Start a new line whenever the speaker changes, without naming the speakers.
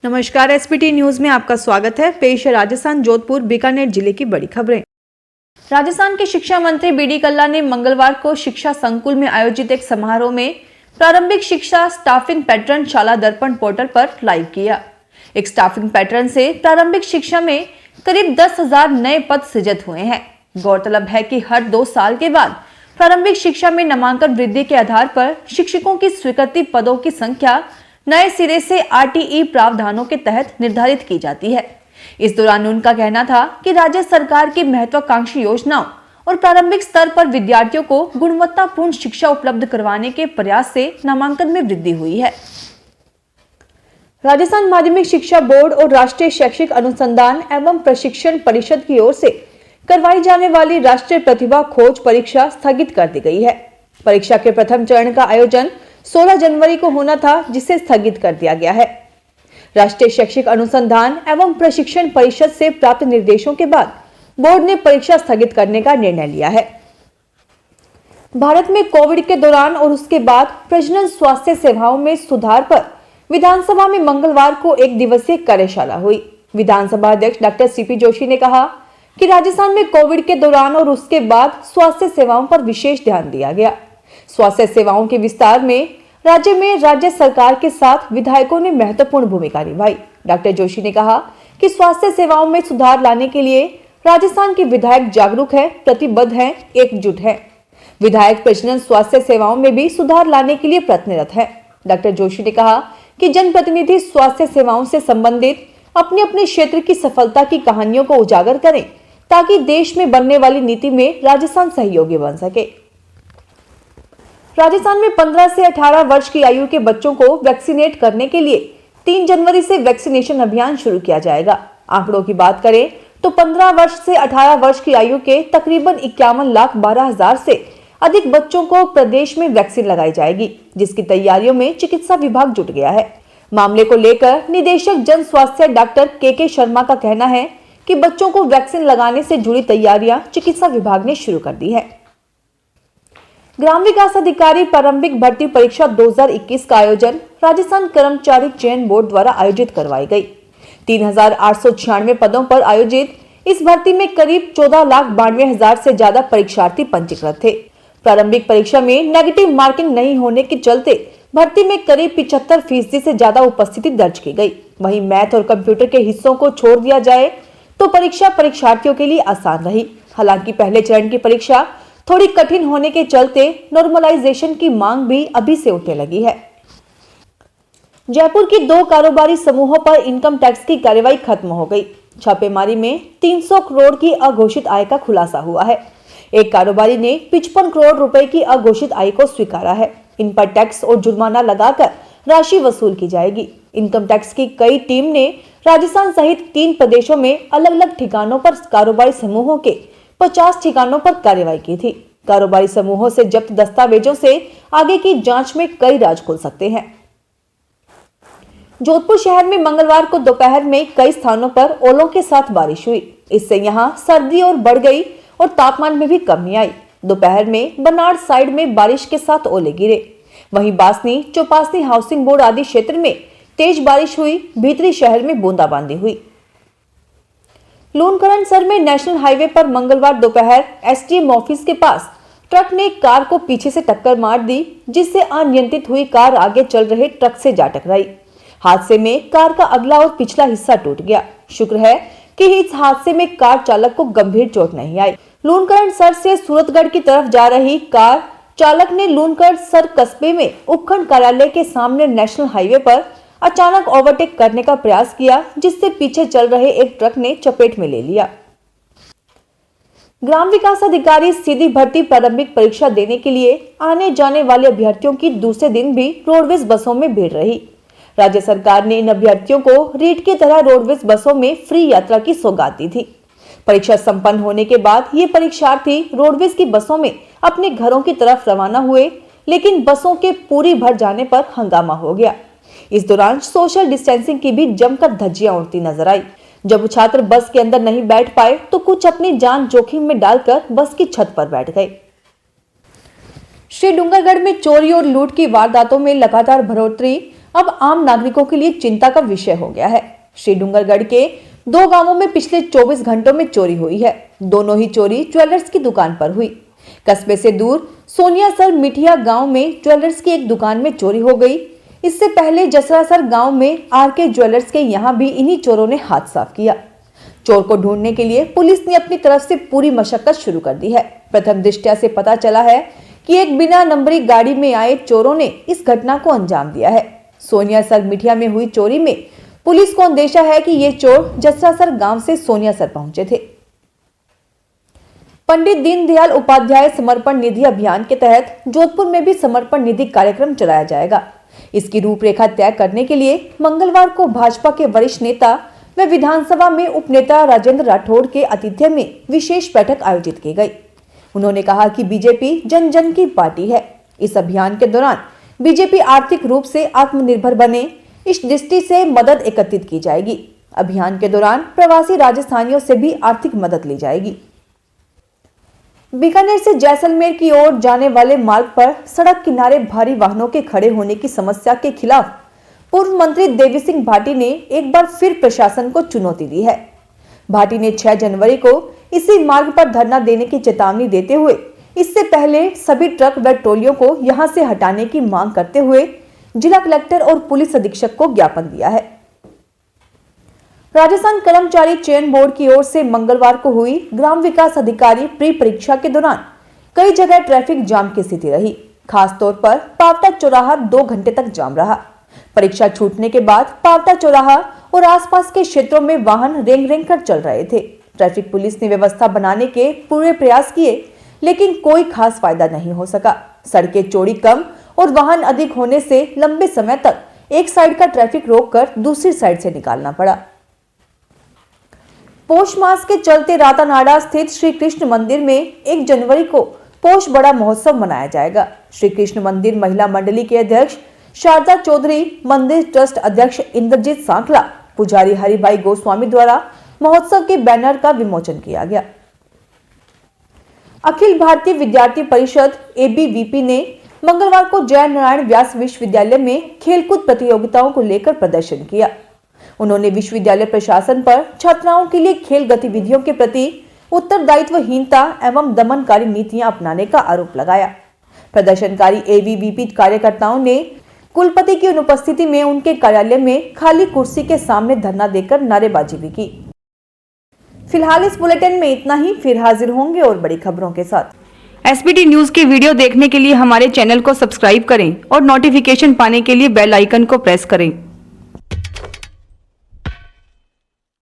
नमस्कार, SPT news में आपका स्वागत है। पेश है राजस्थान जोधपुर बीकानेर जिले की बड़ी खबरें। राजस्थान के शिक्षा मंत्री बीडी कल्ला ने मंगलवार को शिक्षा संकुल में आयोजित एक समारोह में प्रारंभिक शिक्षा स्टाफिंग पैटर्न शाला दर्पण पोर्टल पर लाइव किया। एक स्टाफिंग पैटर्न से प्रारंभिक शिक्षा में करीब 10,000 नए पद सृजित हुए हैं। गौरतलब है कि हर 2 साल के बाद प्रारंभिक शिक्षा में नामांकन वृद्धि के आधार पर शिक्षकों की स्वीकृति पदों की संख्या नए सिरे से आरटीई प्रावधानों के तहत निर्धारित की जाती है। इस दौरान उनका कहना था कि राज्य सरकार की महत्वाकांक्षी योजनाओं और प्रारंभिक स्तर पर विद्यार्थियों को गुणवत्तापूर्ण शिक्षा उपलब्ध करवाने के प्रयास से नामांकन में वृद्धि हुई है। राजस्थान माध्यमिक शिक्षा बोर्ड और राष्ट्रीय शैक्षिक अनुसंधान एवं प्रशिक्षण परिषद की ओर से करवाई जाने वाली राष्ट्रीय प्रतिभा खोज परीक्षा स्थगित कर दी गई है। परीक्षा के प्रथम चरण का आयोजन 16 जनवरी को होना था, जिसे स्थगित कर दिया गया है। राष्ट्रीय शैक्षिक अनुसंधान एवं प्रशिक्षण परिषद से प्राप्त निर्देशों के बाद बोर्ड ने परीक्षा स्थगित करने का निर्णय लिया है। भारत में कोविड के दौरान और उसके बाद प्रजनन स्वास्थ्य सेवाओं में सुधार पर विधानसभा में मंगलवार को एक दिवसीय कार्यशाला हुई। विधानसभा अध्यक्ष डॉक्टर सीपी जोशी ने कहा कि राजस्थान में कोविड के दौरान और उसके बाद स्वास्थ्य सेवाओं पर विशेष ध्यान दिया गया। स्वास्थ्य सेवाओं के विस्तार में राज्य सरकार के साथ विधायकों ने महत्वपूर्ण भूमिका निभाई। डॉक्टर जोशी ने कहा कि स्वास्थ्य सेवाओं में सुधार लाने के लिए राजस्थान के विधायक जागरूक हैं, प्रतिबद्ध हैं, एकजुट हैं। विधायक प्रजनन स्वास्थ्य सेवाओं में भी सुधार लाने के लिए प्रयत्नरत है। डॉक्टर जोशी ने कहा कि जनप्रतिनिधि स्वास्थ्य सेवाओं से संबंधित अपने अपने क्षेत्र की सफलता की कहानियों को उजागर करें, ताकि देश में बनने वाली नीति में राजस्थान सहयोगी बन सके। राजस्थान में 15 से 18 वर्ष की आयु के बच्चों को वैक्सीनेट करने के लिए 3 जनवरी से वैक्सीनेशन अभियान शुरू किया जाएगा। आंकड़ों की बात करें तो 15 वर्ष से 18 वर्ष की आयु के तकरीबन 51,12,000 से अधिक बच्चों को प्रदेश में वैक्सीन लगाई जाएगी, जिसकी तैयारियों में चिकित्सा विभाग जुट गया है। मामले को लेकर निदेशक जन स्वास्थ्य डॉक्टर के शर्मा का कहना है कि बच्चों को वैक्सीन लगाने से जुड़ी तैयारियां चिकित्सा विभाग ने शुरू कर दी है। ग्राम विकास अधिकारी प्रारंभिक भर्ती परीक्षा 2021 का आयोजन राजस्थान कर्मचारी चयन बोर्ड द्वारा आयोजित करवाई गई। 3,896 पदों पर आयोजित इस भर्ती में करीब 14,92,000 से ज्यादा परीक्षार्थी पंजीकृत थे। प्रारंभिक परीक्षा में नेगेटिव मार्किंग नहीं होने के चलते भर्ती में करीब 75% से ज्यादा उपस्थिति दर्ज की गई। वहीं मैथ और कंप्यूटर के हिस्सों को छोड़ दिया जाए तो परीक्षा परीक्षार्थियों के लिए आसान रही। हालांकि पहले चरण की परीक्षा थोड़ी कठिन होने के चलते नॉर्मलाइजेशन की मांग भी अभी से उठने लगी है। जयपुर की 2 कारोबारी समूहों पर इनकम टैक्स की कार्रवाई खत्म हो गई। छापेमारी में 300 करोड़ की अघोषित आय का खुलासा हुआ है। एक कारोबारी ने 55 करोड़ रुपए की अघोषित आय को स्वीकारा है। इन पर टैक्स और जुर्माना लगाकर राशि वसूल की जाएगी। इनकम टैक्स की कई टीम ने राजस्थान सहित 3 प्रदेशों में अलग अलग ठिकानों पर कारोबारी समूहों के 50 ठिकानों पर कार्रवाई की थी। कारोबारी समूहों से जब्त दस्तावेजों से आगे की जांच में कई राज खुल सकते हैं। जोधपुर शहर में मंगलवार को दोपहर में कई स्थानों पर ओलों के साथ बारिश हुई। इससे यहां सर्दी और बढ़ गई और तापमान में भी कमी आई। दोपहर में बनाड़ साइड में बारिश के साथ ओले गिरे। वहीं बासनी, चौपासनी हाउसिंग बोर्ड आदि क्षेत्र में तेज बारिश हुई। भीतरी शहर में बूंदाबांदी हुई। लूनकरणसर में नेशनल हाईवे पर मंगलवार दोपहर एसडीएम ऑफिस के पास ट्रक ने कार को पीछे से टक्कर मार दी, जिससे अनियंत्रित हुई कार आगे चल रहे ट्रक से जा टकराई। हादसे में कार का अगला और पिछला हिस्सा टूट गया। शुक्र है कि इस हादसे में कार चालक को गंभीर चोट नहीं आई। लूनकरणसर से सूरतगढ़ की तरफ जा रही कार चालक ने लूनकरणसर कस्बे में उपखंड कार्यालय के सामने नेशनल हाईवे पर अचानक ओवरटेक करने का प्रयास किया, जिससे पीछे चल रहे एक ट्रक ने चपेट में ले लिया। ग्राम विकास अधिकारी सीधी भर्ती प्रारंभिक परीक्षा देने के लिए आने जाने वाले अभ्यर्थियों की दूसरे दिन भी रोडवेज बसों में भीड़ रही। राज्य सरकार ने इन अभ्यर्थियों को रीट की तरह रोडवेज बसों में फ्री यात्रा की सौगात दी थी। परीक्षा संपन्न होने के बाद ये परीक्षार्थी रोडवेज की बसों में अपने घरों की तरफ रवाना हुए, लेकिन बसों के पूरी भर जाने पर हंगामा हो गया। इस दौरान सोशल डिस्टेंसिंग की भी जमकर धज्जियां उड़ती नजर आई। जब छात्र बस के अंदर नहीं बैठ पाए तो कुछ अपनी जान जोखिम में डालकर बस की छत पर बैठ गए। श्री डूंगरगढ़ में चोरी और लूट की वारदातों में लगातार बढ़ोतरी अब आम नागरिकों के लिए चिंता का विषय हो गया है। श्री डूंगरगढ़ के 2 गांवों में पिछले 24 घंटों में चोरी हुई है। दोनों ही चोरी ज्वेलर्स की दुकान पर हुई। कस्बे से दूर सोनियासर मिठिया गांव में ज्वेलर्स की एक दुकान में चोरी हो गई। इससे पहले जसरासर गांव में आरके ज्वेलर्स के यहां भी इन्हीं चोरों ने हाथ साफ किया। चोर को ढूंढने के लिए पुलिस ने अपनी तरफ से पूरी मशक्कत शुरू कर दी है। प्रथम दृष्टया से पता चला है कि एक बिना नंबरी गाड़ी में आए चोरों ने इस घटना को अंजाम दिया है। सोनियासर मिठिया में हुई चोरी में पुलिस को अंदेशा है कि ये चोर जसरासर गांव से सोनियासर पहुंचे थे। पंडित दीनदयाल उपाध्याय समर्पण निधि अभियान के तहत जोधपुर में भी समर्पण निधि कार्यक्रम चलाया जाएगा। इसकी रूपरेखा तय करने के लिए मंगलवार को भाजपा के वरिष्ठ नेता व विधानसभा में उपनेता राजेंद्र राठौड़ के आतिथ्य में विशेष बैठक आयोजित की गई। उन्होंने कहा कि बीजेपी जन जन की पार्टी है। इस अभियान के दौरान बीजेपी आर्थिक रूप से आत्मनिर्भर बने, इस दृष्टि से मदद एकत्रित की जाएगी। अभियान के दौरान प्रवासी राजस्थानियों से भी आर्थिक मदद ली जाएगी। बीकानेर से जैसलमेर की ओर जाने वाले मार्ग पर सड़क किनारे भारी वाहनों के खड़े होने की समस्या के खिलाफ पूर्व मंत्री देवी सिंह भाटी ने एक बार फिर प्रशासन को चुनौती दी है। भाटी ने 6 जनवरी को इसी मार्ग पर धरना देने की चेतावनी देते हुए इससे पहले सभी ट्रक व ट्रॉलियों को यहां से हटाने की मांग करते हुए जिला कलेक्टर और पुलिस अधीक्षक को ज्ञापन दिया है। राजस्थान कर्मचारी चयन बोर्ड की ओर से मंगलवार को हुई ग्राम विकास अधिकारी प्री परीक्षा के दौरान कई जगह ट्रैफिक जाम की स्थिति रही। खासतौर पर पावटा चौराहा 2 घंटे तक जाम रहा। परीक्षा छूटने के बाद पावटा चौराहा और आसपास के क्षेत्रों में वाहन रेंग रेंग कर चल रहे थे। ट्रैफिक पुलिस ने व्यवस्था बनाने के पूरे प्रयास किए, लेकिन कोई खास फायदा नहीं हो सका। सड़कें चौड़ी कम और वाहन अधिक होने से लंबे समय तक एक साइड का ट्रैफिक रोककर दूसरी साइड से निकालना पड़ा। पौष मास के चलते रातानाडा स्थित श्री कृष्ण मंदिर में 1 जनवरी को पौष बड़ा महोत्सव मनाया जाएगा। श्री कृष्ण मंदिर महिला मंडली के अध्यक्ष शारदा चौधरी, मंदिर ट्रस्ट अध्यक्ष इंद्रजीत सांकला, पुजारी हरिभाई गोस्वामी द्वारा महोत्सव के बैनर का विमोचन किया गया। अखिल भारतीय विद्यार्थी परिषद ABVP ने मंगलवार को जय नारायण व्यास विश्वविद्यालय में खेलकूद प्रतियोगिताओं को लेकर प्रदर्शन किया। उन्होंने विश्वविद्यालय प्रशासन पर छात्राओं के लिए खेल गतिविधियों के प्रति उत्तरदायित्वहीनता एवं दमनकारी नीतियां अपनाने का आरोप लगाया। प्रदर्शनकारी ABVP कार्यकर्ताओं ने कुलपति की अनुपस्थिति में उनके कार्यालय में खाली कुर्सी के सामने धरना देकर नारेबाजी भी की। फिलहाल इस बुलेटिन में इतना ही। फिर हाजिर होंगे और बड़ी खबरों के साथ। SBT न्यूज के वीडियो देखने के लिए हमारे चैनल को सब्सक्राइब करें और नोटिफिकेशन पाने के लिए बेल आइकन को प्रेस करें।